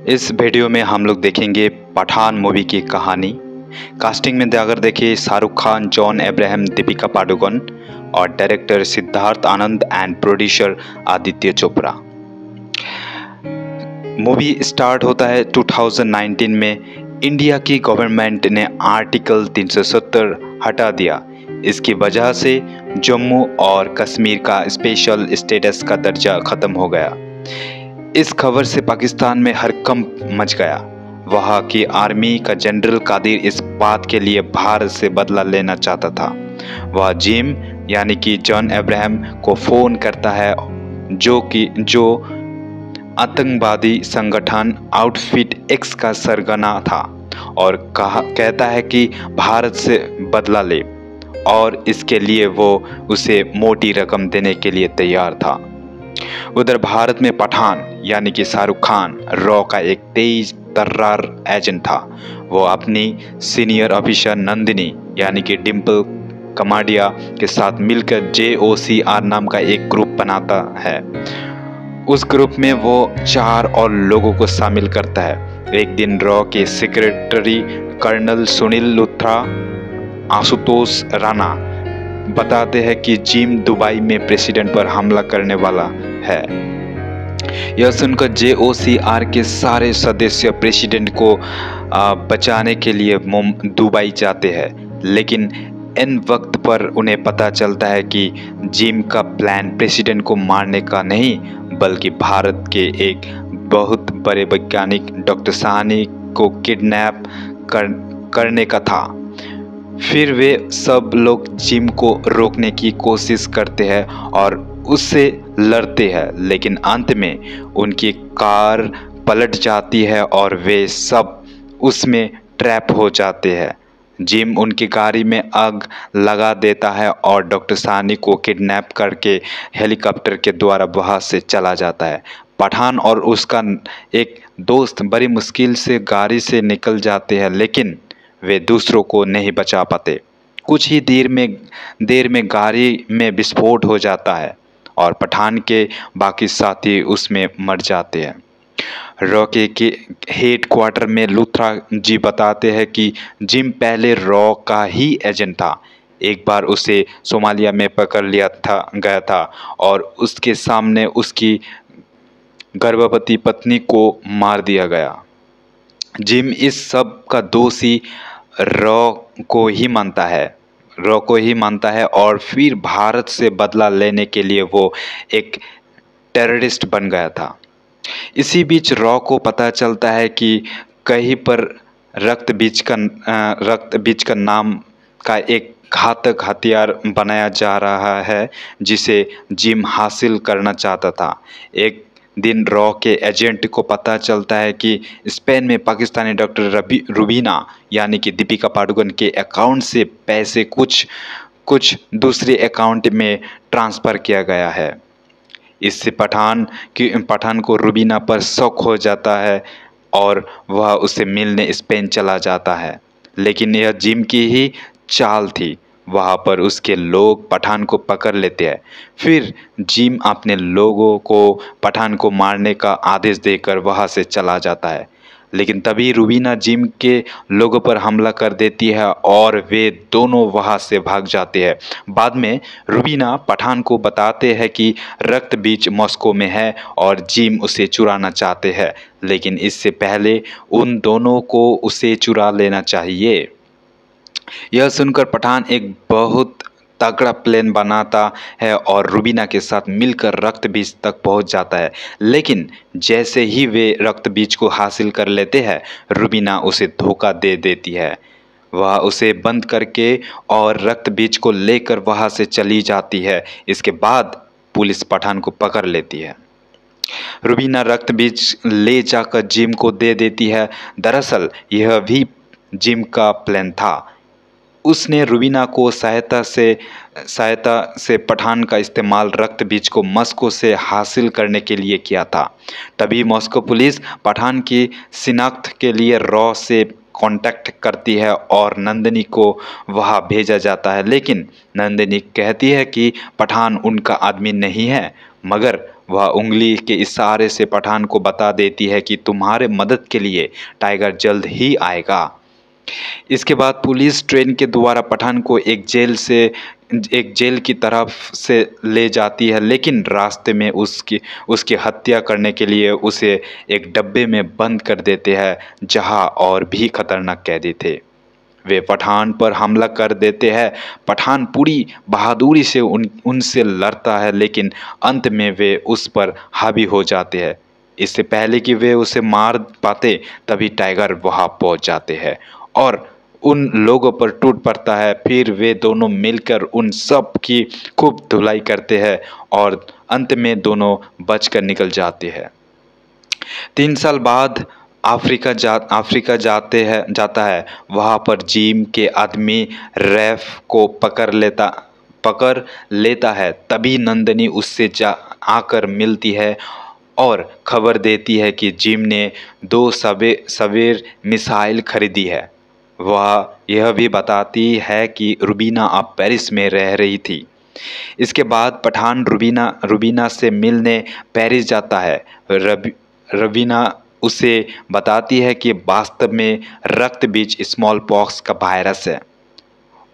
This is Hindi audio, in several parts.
इस वीडियो में हम लोग देखेंगे पठान मूवी की कहानी। कास्टिंग में अगर देखें शाहरुख खान, जॉन अब्राहम, दीपिका पादुकोण और director Siddharth Anand and producer Aditya Chopra. Movie start होता है 2019 में। इंडिया की गवर्नमेंट ने आर्टिकल 370 हटा दिया। इसकी वजह से जम्मू और कश्मीर का स्पेशल स्टेटस का दर्जा खत्म हो गया। इस खबर से पाकिस्तान में हड़कंप मच गया। वहां की आर्मी का जनरल कादिर इस बात के लिए भारत से बदला लेना चाहता था। वह जिम यानी कि जॉन अब्राहम को फोन करता है जो आतंकवादी संगठन आउटफिट एक्स का सरगना था और कहता है कि भारत से बदला ले और इसके लिए वो उसे मोटी रकम देने के लिए तैयार था। उधर भारत में पठान यानी कि शाहरुख खान रॉ का एक तेज तर्रार एजेंट था। वो अपनी सीनियर ऑफिसर नंदिनी यानी कि डिम्पल कमाडिया के साथ मिलकर JOCR नाम का एक ग्रुप बनाता है। उस ग्रुप में वो 4 और लोगों को शामिल करता है। एक दिन रॉ के सेक्रेटरी कर्नल सुनील लूथरा आशुतोष राणा बताते हैं कि जिम दुबई में प्रेसिडेंट पर हमला करने वाला है। यह सुनकर JOCR के सारे सदस्य प्रेसिडेंट को बचाने के लिए दुबई जाते हैं, लेकिन इन वक्त पर उन्हें पता चलता है कि जिम का प्लान प्रेसिडेंट को मारने का नहीं बल्कि भारत के एक बहुत बड़े वैज्ञानिक डॉक्टर साहनी को किडनैप करने का था। फिर वे सब लोग जिम को रोकने की कोशिश करते हैं और उससे लड़ते हैं, लेकिन अंत में उनकी कार पलट जाती है और वे सब उसमें ट्रैप हो जाते हैं। जिम उनकी गाड़ी में आग लगा देता है और डॉक्टर साहनी को किडनैप करके हेलीकॉप्टर के द्वारा वहां से चला जाता है। पठान और उसका एक दोस्त बड़ी मुश्किल से गाड़ी से निकल जाते हैं, लेकिन वे दूसरों को नहीं बचा पाते। कुछ ही देर में गाड़ी में विस्फोट हो जाता है और पठान के बाकी साथी उसमें मर जाते हैं। रॉ के हेड क्वार्टर में लूथरा जी बताते हैं कि जिम पहले रॉ का ही एजेंट था। एक बार उसे सोमालिया में पकड़ गया था और उसके सामने उसकी गर्भवती पत्नी को मार दिया गया। जिम इस सब का दोषी रॉ को ही मानता है और फिर भारत से बदला लेने के लिए वो एक टेररिस्ट बन गया था। इसी बीच रॉ को पता चलता है कि कहीं पर रक्त बीज का नाम का एक घातक हथियार बनाया जा रहा है जिसे जिम हासिल करना चाहता था। एक दिन रॉ के एजेंट को पता चलता है कि स्पेन में पाकिस्तानी डॉक्टर रुबीना यानी कि दीपिका पादुकोण के अकाउंट से पैसे कुछ दूसरे अकाउंट में ट्रांसफ़र किया गया है। इससे पठान को रुबीना पर शक हो जाता है और वह उसे मिलने स्पेन चला जाता है, लेकिन यह जिम की ही चाल थी। वहाँ पर उसके लोग पठान को पकड़ लेते हैं। फिर जिम अपने लोगों को पठान को मारने का आदेश देकर वहाँ से चला जाता है, लेकिन तभी रुबीना जिम के लोगों पर हमला कर देती है और वे दोनों वहाँ से भाग जाते हैं। बाद में रुबीना पठान को बताते हैं कि रक्त बीज मॉस्को में है और जिम उसे चुराना चाहते हैं, लेकिन इससे पहले उन दोनों को उसे चुरा लेना चाहिए। यह सुनकर पठान एक बहुत तगड़ा प्लान बनाता है और रुबीना के साथ मिलकर रक्त बीज तक पहुंच जाता है, लेकिन जैसे ही वे रक्त बीज को हासिल कर लेते हैं, रुबीना उसे धोखा दे देती है। वह उसे बंद करके और रक्त बीज को लेकर वहां से चली जाती है। इसके बाद पुलिस पठान को पकड़ लेती है। रुबीना रक्त बीज ले जाकर जिम को दे देती है। दरअसल यह भी जिम का प्लान था। उसने रुबीना को सहायता से पठान का इस्तेमाल रक्त बीज को मॉस्को से हासिल करने के लिए किया था। तभी मॉस्को पुलिस पठान की शिनाख्त के लिए रॉ से कांटेक्ट करती है और नंदिनी को वहां भेजा जाता है, लेकिन नंदिनी कहती है कि पठान उनका आदमी नहीं है, मगर वह उंगली के इशारे से पठान को बता देती है कि तुम्हारे मदद के लिए टाइगर जल्द ही आएगा। इसके बाद पुलिस ट्रेन के द्वारा पठान को एक जेल की तरफ से ले जाती है, लेकिन रास्ते में उसकी हत्या करने के लिए उसे एक डब्बे में बंद कर देते हैं जहां और भी खतरनाक कैदी थे। वे पठान पर हमला कर देते हैं। पठान पूरी बहादुरी से उनसे लड़ता है, लेकिन अंत में वे उस पर हावी हो जाते हैं। इससे पहले कि वे उसे मार पाते तभी टाइगर वहां पहुंच जाते हैं और उन लोगों पर टूट पड़ता है। फिर वे दोनों मिलकर उन सब की खूब धुलाई करते हैं और अंत में दोनों बचकर निकल जाते हैं। 3 साल बाद अफ्रीका जाता है। वहाँ पर जिम के आदमी रैफ को पकड़ लेता है। तभी नंदनी उससे आकर मिलती है और खबर देती है कि जिम ने 2 सवेर मिसाइल खरीदी है। वह यह भी बताती है कि रुबीना अब पेरिस में रह रही थी। इसके बाद पठान रुबीना से मिलने पेरिस जाता है। रुबीना उसे बताती है कि वास्तव में रक्त बीज स्मॉल पॉक्स का वायरस है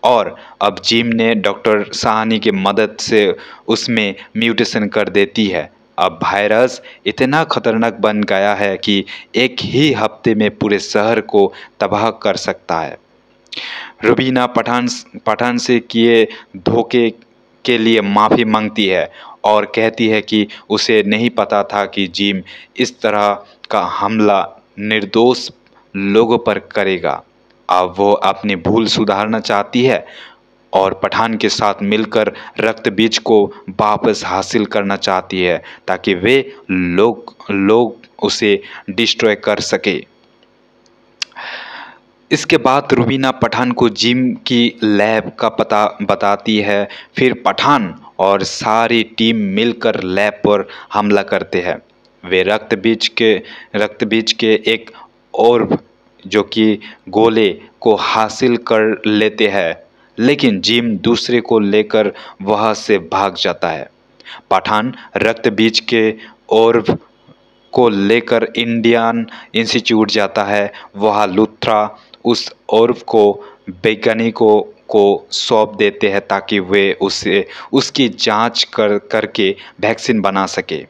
और अब जिम ने डॉक्टर साहनी की मदद से उसमें म्यूटेशन कर देती है। अब वायरस इतना खतरनाक बन गया है कि एक ही हफ्ते में पूरे शहर को तबाह कर सकता है। रुबीना पठान से किए धोखे के लिए माफ़ी मांगती है और कहती है कि उसे नहीं पता था कि जिम इस तरह का हमला निर्दोष लोगों पर करेगा। अब वो अपनी भूल सुधारना चाहती है और पठान के साथ मिलकर रक्त बीज को वापस हासिल करना चाहती है ताकि वे लोग उसे डिस्ट्रॉय कर सके। इसके बाद रुबीना पठान को जिम की लैब का पता बताती है। फिर पठान और सारी टीम मिलकर लैब पर हमला करते हैं। वे रक्त बीज के एक और जो कि गोले को हासिल कर लेते हैं, लेकिन जिम दूसरे को लेकर वहां से भाग जाता है। पठान रक्त बीज के और को लेकर इंडियन इंस्टीट्यूट जाता है। वहाँ लूथरा उस ऑर्ब को वैज्ञानिकों को सौंप देते हैं ताकि वे उसकी जांच करके वैक्सीन बना सके।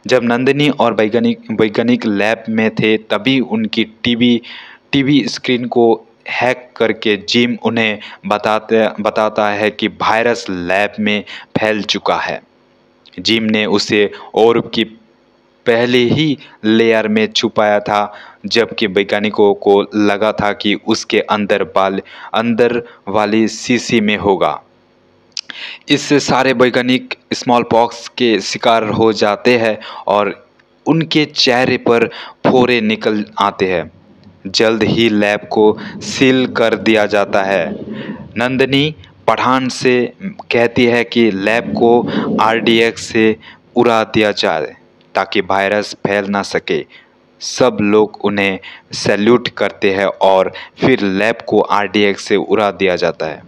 जब नंदिनी और वैज्ञानिक लैब में थे तभी उनकी टीवी स्क्रीन को हैक करके जिम उन्हें बताता है कि वायरस लैब में फैल चुका है। जिम ने उसे ऑर्ब की पहले ही लेयर में छुपाया था, जबकि वैज्ञानिकों को लगा था कि उसके अंदर वाली शीशी में होगा। इससे सारे वैज्ञानिक स्मॉल पॉक्स के शिकार हो जाते हैं और उनके चेहरे पर फोड़े निकल आते हैं। जल्द ही लैब को सील कर दिया जाता है। नंदिनी पठान से कहती है कि लैब को RDX से उड़ा दिया जाए ताकि वायरस फैल ना सके। सब लोग उन्हें सैल्यूट करते हैं और फिर लैब को RDX से उड़ा दिया जाता है।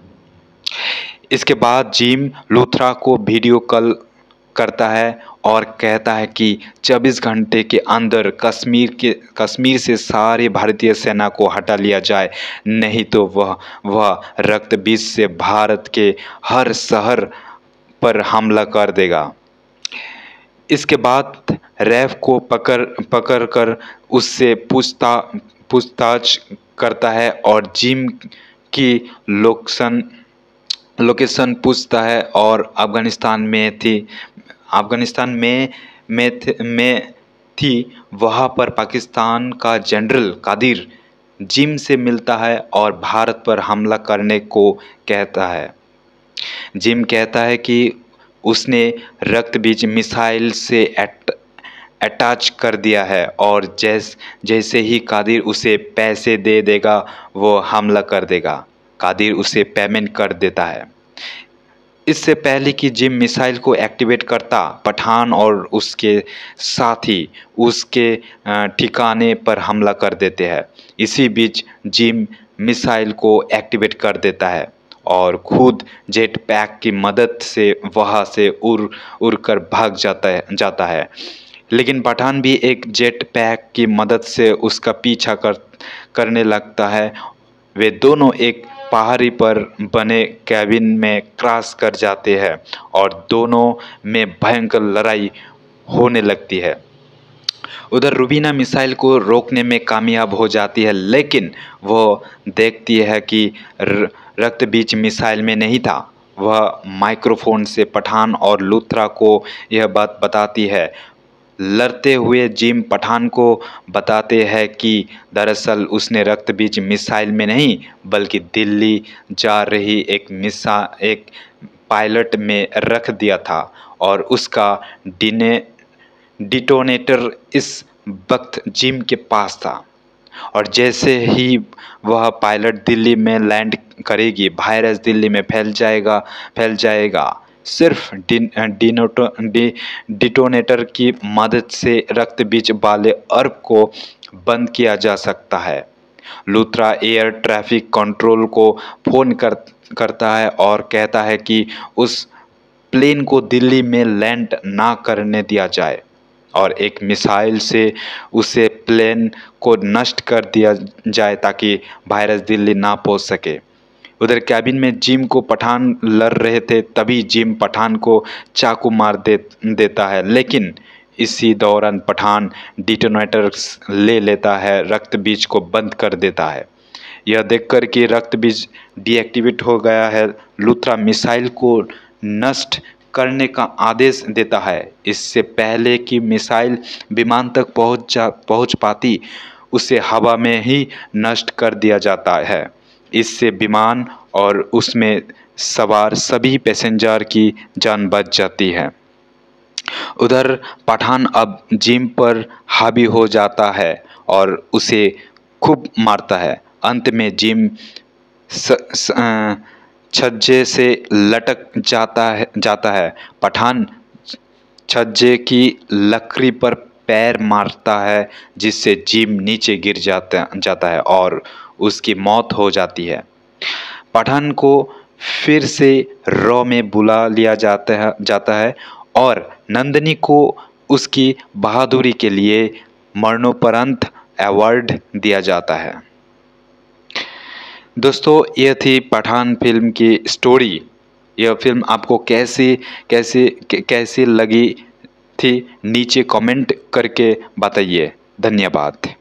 इसके बाद जिम लूथरा को वीडियो कॉल करता है और कहता है कि 24 घंटे के अंदर कश्मीर से सारी भारतीय सेना को हटा लिया जाए, नहीं तो वह रक्त बीज से भारत के हर शहर पर हमला कर देगा। इसके बाद रैफ को पकड़ कर उससे पूछताछ करता है और जिम की लोकेशन पूछता है और अफगानिस्तान में थी। वहाँ पर पाकिस्तान का जनरल कादिर जिम से मिलता है और भारत पर हमला करने को कहता है। जिम कहता है कि उसने रक्त बीज मिसाइल से अटैच कर दिया है और जैसे ही कादिर उसे पैसे दे देगा वो हमला कर देगा। कादिर उसे पेमेंट कर देता है। इससे पहले कि जिम मिसाइल को एक्टिवेट करता, पठान और उसके साथी उसके ठिकाने पर हमला कर देते हैं। इसी बीच जिम मिसाइल को एक्टिवेट कर देता है और खुद जेट पैक की मदद से वहाँ से उड़ कर भाग जाता है। लेकिन पठान भी एक जेट पैक की मदद से उसका पीछा करने लगता है। वे दोनों एक पहाड़ी पर बने कैबिन में क्रैश कर जाते हैं और दोनों में भयंकर लड़ाई होने लगती है। उधर रुबीना मिसाइल को रोकने में कामयाब हो जाती है, लेकिन वो देखती है कि रक्त बीज मिसाइल में नहीं था। वह माइक्रोफोन से पठान और लूथरा को यह बात बताती है। लड़ते हुए जिम पठान को बताते हैं कि दरअसल उसने रक्त बीज मिसाइल में नहीं बल्कि दिल्ली जा रही एक पायलट में रख दिया था और उसका डिटोनेटर इस वक्त जिम के पास था। और जैसे ही वह पायलट दिल्ली में लैंड करेगी, वायरस दिल्ली में फैल जाएगा। सिर्फ डिटोनेटर की मदद से रक्त बीज वाले अर्ब को बंद किया जा सकता है। लूथरा एयर ट्रैफिक कंट्रोल को फोन करता है और कहता है कि उस प्लेन को दिल्ली में लैंड ना करने दिया जाए और एक मिसाइल से उसे प्लेन को नष्ट कर दिया जाए ताकि वायरस दिल्ली ना पहुंच सके। उधर कैबिन में जिम को पठान लड़ रहे थे, तभी जिम पठान को चाकू मार देता है, लेकिन इसी दौरान पठान डिटोनेटर ले लेता है, रक्त बीज को बंद कर देता है। यह देखकर कि रक्त बीज डीएक्टिवेट हो गया है, लूथरा मिसाइल को नष्ट करने का आदेश देता है। इससे पहले कि मिसाइल विमान तक पहुंच पाती, उसे हवा में ही नष्ट कर दिया जाता है। इससे विमान और उसमें सवार सभी पैसेंजर की जान बच जाती है। उधर पठान अब जिम पर हावी हो जाता है और उसे खूब मारता है। अंत में जिम छज्जे से लटक जाता है। पठान छज्जे की लकड़ी पर पैर मारता है, जिससे जिम नीचे गिर जाता है और उसकी मौत हो जाती है। पठान को फिर से रॉ में बुला लिया जाता है और नंदिनी को उसकी बहादुरी के लिए मरणोपरांत अवार्ड दिया जाता है। दोस्तों, यह थी पठान फिल्म की स्टोरी। यह फिल्म आपको कैसी लगी थी, नीचे कमेंट करके बताइए। धन्यवाद।